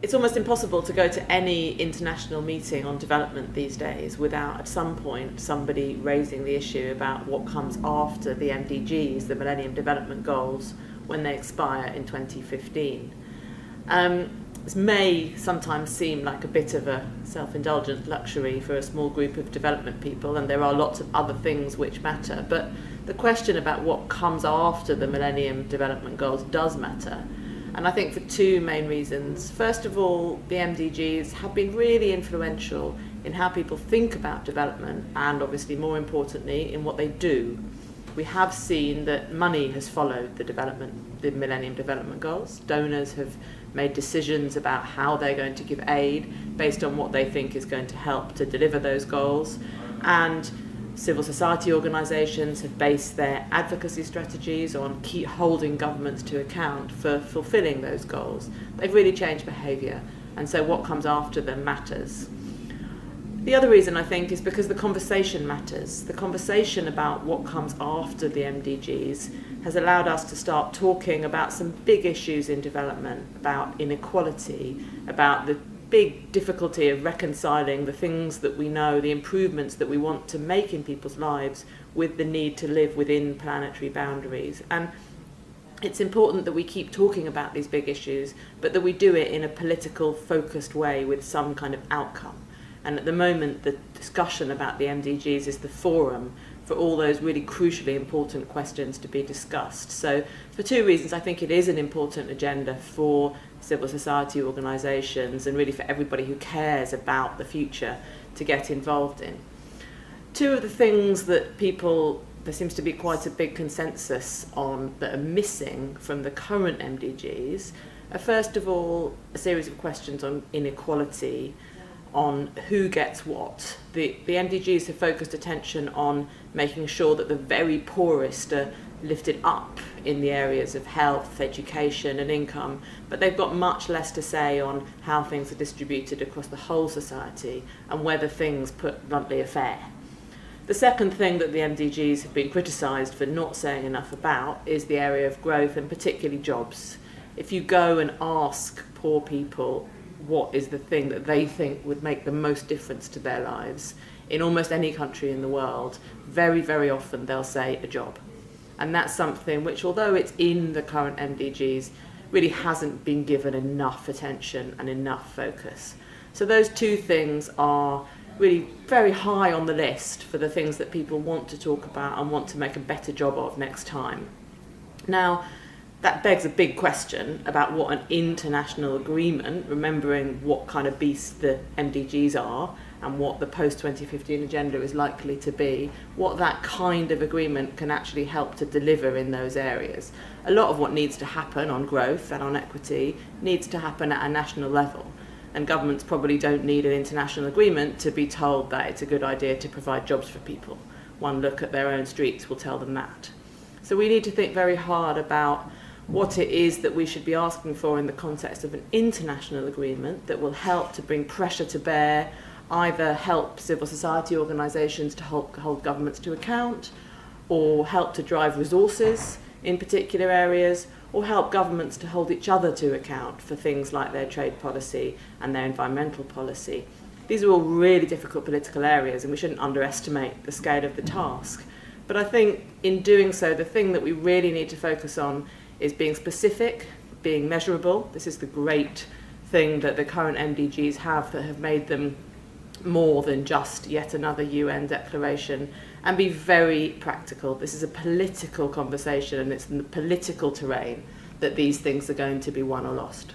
It's almost impossible to go to any international meeting on development these days without at some point somebody raising the issue about what comes after the MDGs, the Millennium Development Goals, when they expire in 2015. This may sometimes seem like a bit of a self-indulgent luxury for a small group of development people, and there are lots of other things which matter, but the question about what comes after the Millennium Development Goals does matter. And I think for two main reasons. First of all, the MDGs have been really influential in how people think about development and, obviously more importantly, in what they do. We have seen that money has followed the Millennium Development Goals. Donors have made decisions about how they're going to give aid based on what they think is going to help to deliver those goals. And civil society organisations have based their advocacy strategies on holding governments to account for fulfilling those goals. They've really changed behaviour, and so what comes after them matters. The other reason, I think, is because the conversation matters. The conversation about what comes after the MDGs has allowed us to start talking about some big issues in development, about inequality, about the big difficulty of reconciling the things that we know, the improvements that we want to make in people's lives, with the need to live within planetary boundaries. And it's important that we keep talking about these big issues, but that we do it in a political, focused way with some kind of outcome. And at the moment, the discussion about the MDGs is the forum for all those really crucially important questions to be discussed. So for two reasons, I think it is an important agenda for civil society organisations and really for everybody who cares about the future to get involved in. Two of the things that there seems to be quite a big consensus on that are missing from the current MDGs are, first of all, a series of questions on inequality, on who gets what. The MDGs have focused attention on making sure that the very poorest are lifted up in the areas of health, education and income, but they've got much less to say on how things are distributed across the whole society and whether things, put bluntly, are fair. The second thing that the MDGs have been criticised for not saying enough about is the area of growth, and particularly jobs. If you go and ask poor people what is the thing that they think would make the most difference to their lives, in almost any country in the world, very, very often they'll say a job. And that's something which, although it's in the current MDGs, really hasn't been given enough attention and enough focus. So those two things are really very high on the list for the things that people want to talk about and want to make a better job of next time. Now, that begs a big question about what an international agreement, remembering what kind of beast the MDGs are and what the post-2015 agenda is likely to be, what that kind of agreement can actually help to deliver in those areas. A lot of what needs to happen on growth and on equity needs to happen at a national level, and governments probably don't need an international agreement to be told that it's a good idea to provide jobs for people. One look at their own streets will tell them that. So we need to think very hard about what it is that we should be asking for in the context of an international agreement that will help to bring pressure to bear, either help civil society organisations to hold governments to account, or help to drive resources in particular areas, or help governments to hold each other to account for things like their trade policy and their environmental policy. These are all really difficult political areas, and we shouldn't underestimate the scale of the task. But I think in doing so, the thing that we really need to focus on is being specific, being measurable. This is the great thing that the current MDGs have that have made them more than just yet another UN declaration, and be very practical. This is a political conversation, and it's in the political terrain that these things are going to be won or lost.